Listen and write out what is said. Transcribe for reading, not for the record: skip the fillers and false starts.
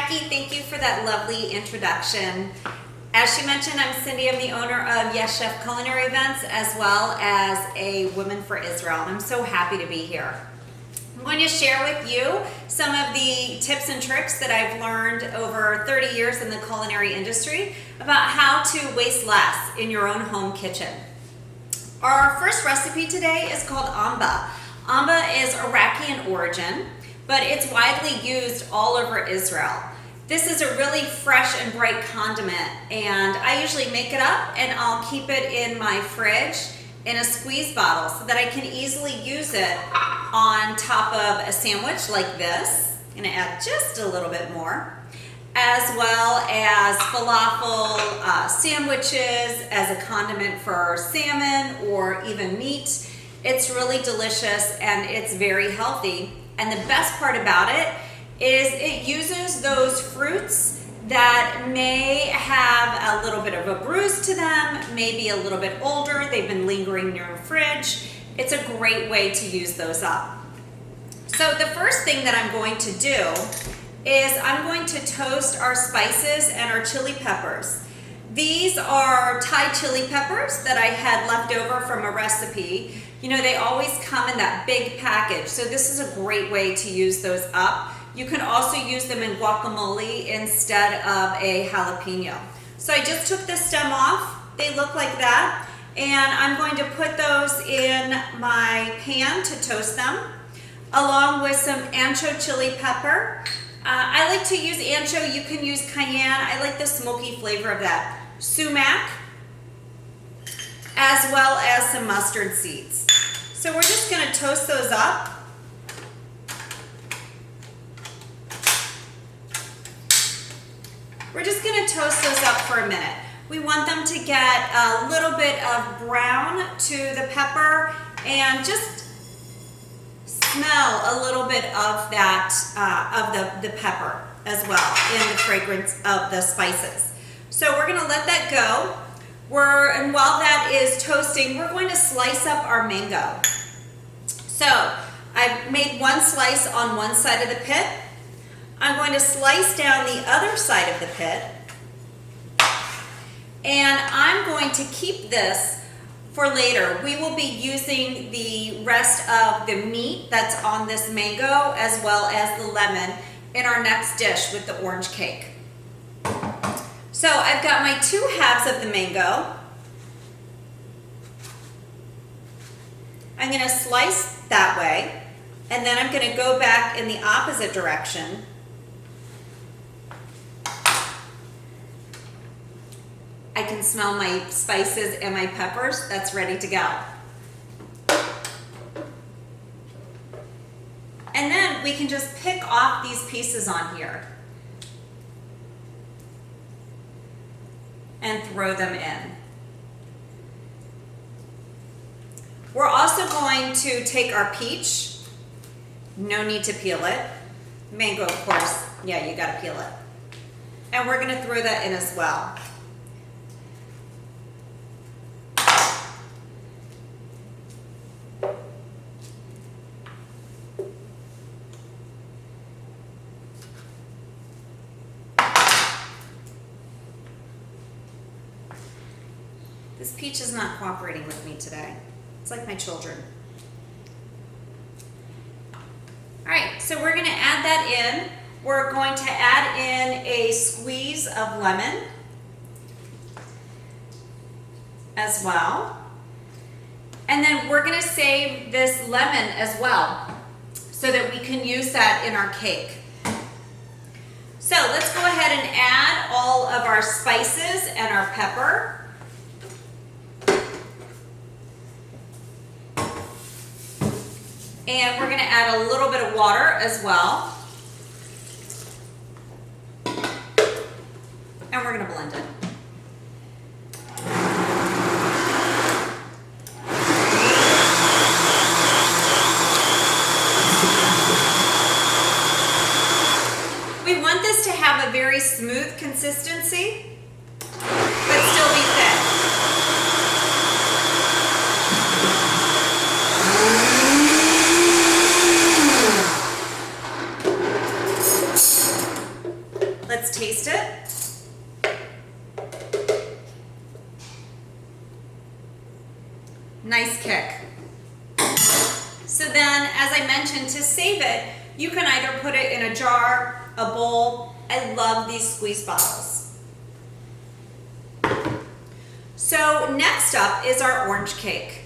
Jackie, thank you for that lovely introduction. As she mentioned, I'm Cindy. I'm the owner of Yes Chef Culinary Events as well as a Women for Israel. I'm so happy to be here. I'm going to share with you some of the tips and tricks that I've learned over 30 years in the culinary industry about how to waste less in your own home kitchen. Our first recipe today is called Amba. Amba is Iraqi in origin, but it's widely used all over Israel. This is a really fresh and bright condiment, and I usually make it up and I'll keep it in my fridge in a squeeze bottle so that I can easily use it on top of a sandwich like this. I'm gonna add just a little bit more, as well as falafel sandwiches, as a condiment for salmon or even meat. It's really delicious and it's very healthy. And the best part about it is it uses those fruits that may have a little bit of a bruise to them, maybe a little bit older, they've been lingering in your fridge. It's a great way to use those up. So the first thing that I'm going to do is I'm going to toast our spices and our chili peppers. These are Thai chili peppers that I had left over from a recipe. You know, they always come in that big package, so this is a great way to use those up. You can also use them in guacamole instead of a jalapeno. So I just took the stem off. They look like that. And I'm going to put those in my pan to toast them, along with some ancho chili pepper. I like to use ancho. You can use cayenne. I like the smoky flavor of that. Sumac, as well as some mustard seeds. So we're just going to toast those up. We're just going to toast those up for a minute. We want them to get a little bit of brown to the pepper and just smell a little bit of that, of the pepper as well in the fragrance of the spices. So we're going to let that go. And while that is toasting, we're going to slice up our mango. So I've made one slice on one side of the pit. I'm going to slice down the other side of the pit. And I'm going to keep this for later. We will be using the rest of the meat that's on this mango as well as the lemon in our next dish with the orange cake. So I've got my 2 halves of the mango. I'm going to slice that way, and then I'm going to go back in the opposite direction. I can smell my spices and my peppers. That's ready to go. And then we can just pick off these pieces on here and throw them in. We're also going to take our peach. No need to peel it. Mango, of course, yeah, you gotta peel it. And we're gonna throw that in as well. This peach is not cooperating with me today. It's like my children. All right, so we're gonna add that in. We're going to add in a squeeze of lemon as well. And then we're gonna save this lemon as well so that we can use that in our cake. So let's go ahead and add all of our spices and our pepper. And we're going to add a little bit of water as well. And we're going to blend it. We want this to have a very smooth consistency, but still be thick. taste it. Nice kick. So then, as I mentioned, to save it, you can either put it in a jar, a bowl. I love these squeeze bottles. So next up is our orange cake.